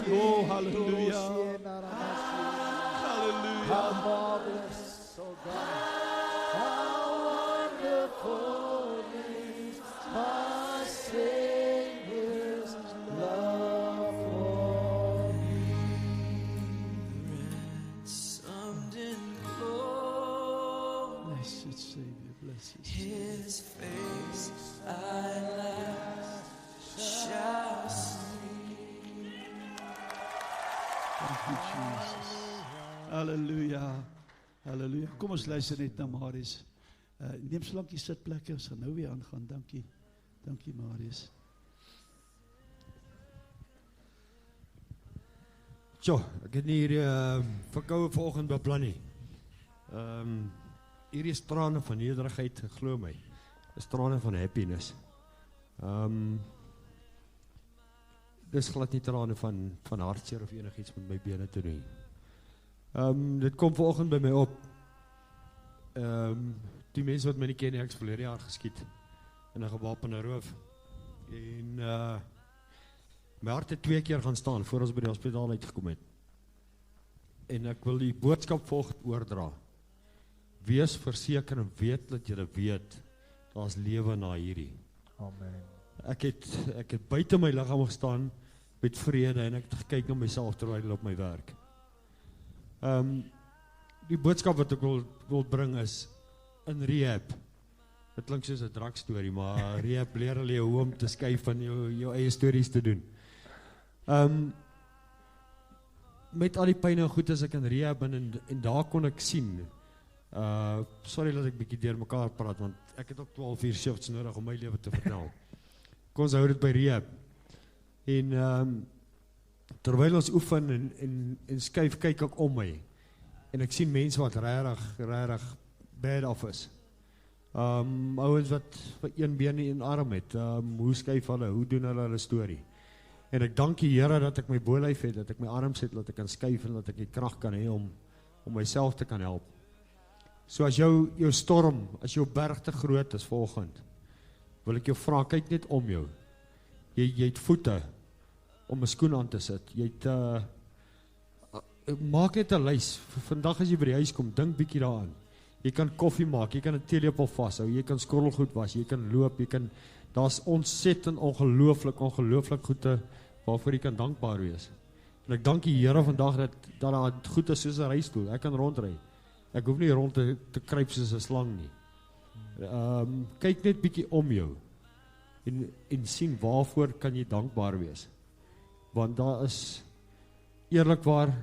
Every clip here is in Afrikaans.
Oh, hallelujah. Hallelujah. How marvelous, oh God. How wonderful is my Savior's love for me. Ransomed in glory, Blessed Savior, blessed Savior. His face I last shall see. Thank you, Jesus. Halleluja. Halleluja. Kom ons luister net na Marius. Neem so lank die sitplekke, ons gaan nou weer aangaan. Dankie. Dankie, Marius. Tjo, ek het nie hier verkoue vanoggend beplan nie. Hier is trane van nederigheid, glo my. Is trane van happiness. Dis glad nie trane van hartseer of enigiets met my bene te doen. Dit kom vanoggend by my op. Die mense wat my nie ken nie, ek is verlede jaar geskiet in 'n gewapende roof. En my hart het 2 keer gaan staan voor ons by die hospitaal uitgekom het. En ek wil die boodskap volgend oordra. Wees verseker en weet dat jy weet, daar's lewe na hierdie. Amen. Ek het buite my liggaam gestaan met vrede en ek het gekyk na myself terwyl op my werk. Die boodskap wat ek wil bring is in rehab. Dit klink soos 'n drugstorie, maar rehab leer hulle jou hoe om te skei van jou eie stories te doen. Met al die pyn en goed as ek in rehab en daar kon ek sien. Sorry dat ek bietjie deur mekaar praat, want ek het ook 12 uur shifts nodig om my lewe te vertel. Kom ons hou dit by rehab. En terwyl ons oefen en skuif, kyk ek om my. En ek sien mense wat regtig bad off is. Ouens wat een been en een arm het. Hoe skuif hulle, hoe doen hulle storie. En ek dank die Here dat ek my bolyf het, dat ek my arms het, dat ek kan skuif en dat ek die krag kan hê om myself te kan help. So as jou storm, as jou berg te groot is volgend, wil ek jou vra, kyk net om jou. Jy het voete om 'n skoen aan te sit. Jy het maak net 'n lys. Vandag as jy by die huis kom, dink bietjie daaraan. Jy kan koffie maak, jy kan 'n teelepel vashou, jy kan skottelgoed was, jy kan loop, daar's ontsettend ongelooflik goede waarvoor jy kan dankbaar wees. En ek dank die Here vandag dat daar goed is soos 'n reistool. Ek kan rondry. Ek hoef nie rond te kruip soos 'n slang nie. Kyk net bietjie om jou en sien waarvoor kan jy dankbaar wees. Want daar is eerlikwaar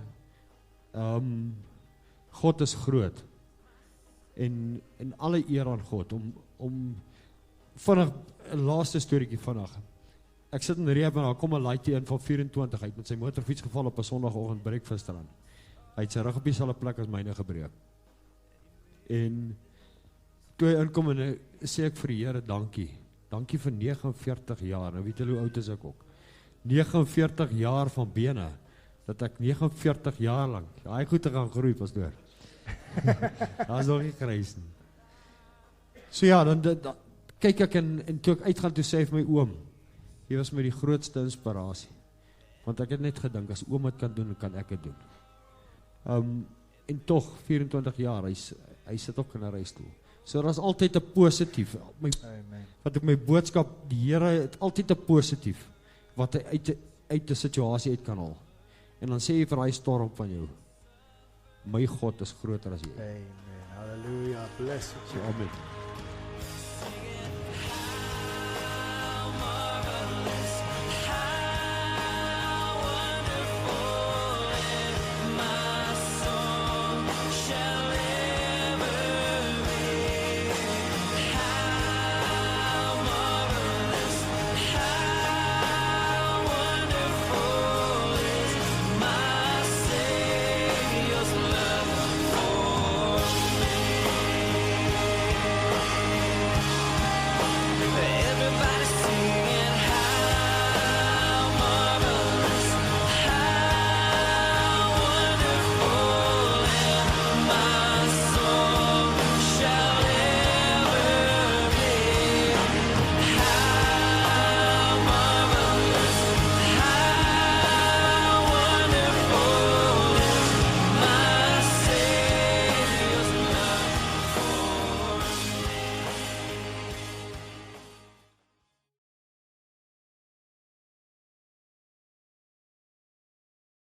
God is groot. En alle eer aan God om vinnig 'n laaste storieetjie vinnig. Ek sit in rehab en daar kom 'n laaitjie in van 24 uit met sy motorfiets geval op 'n Sondagoggend breakfastrand. Hy het sy rug op dieselfde plek as myne gebreek. En toe hy inkom en sê ek vir die Here dankie. Dankie vir 49 jaar. Nou weet julle hoe oud is ek ook. 49 jaar van bene. Dat ek 49 jaar lank, daai goed te gaan groei, pastoor. Daar is nog nie gereis nie. So ja, dan kyk ek en toe ek uitgaan, toe sê hy vir my oom, jy was my die grootste inspirasie. Want ek het net gedink, as oom het kan doen, dan kan ek het doen. En tog, 24 jaar, hy sit ook in 'n reistool. So daar is altyd 'n positief. Wat ek my boodskap, die Here het altyd 'n positief, wat hy uit 'n situasie uit kan haal. En dan sê hy vir hy storm van jou, my God is groter as jy. Amen. Hallelujah. Bless you. Amen.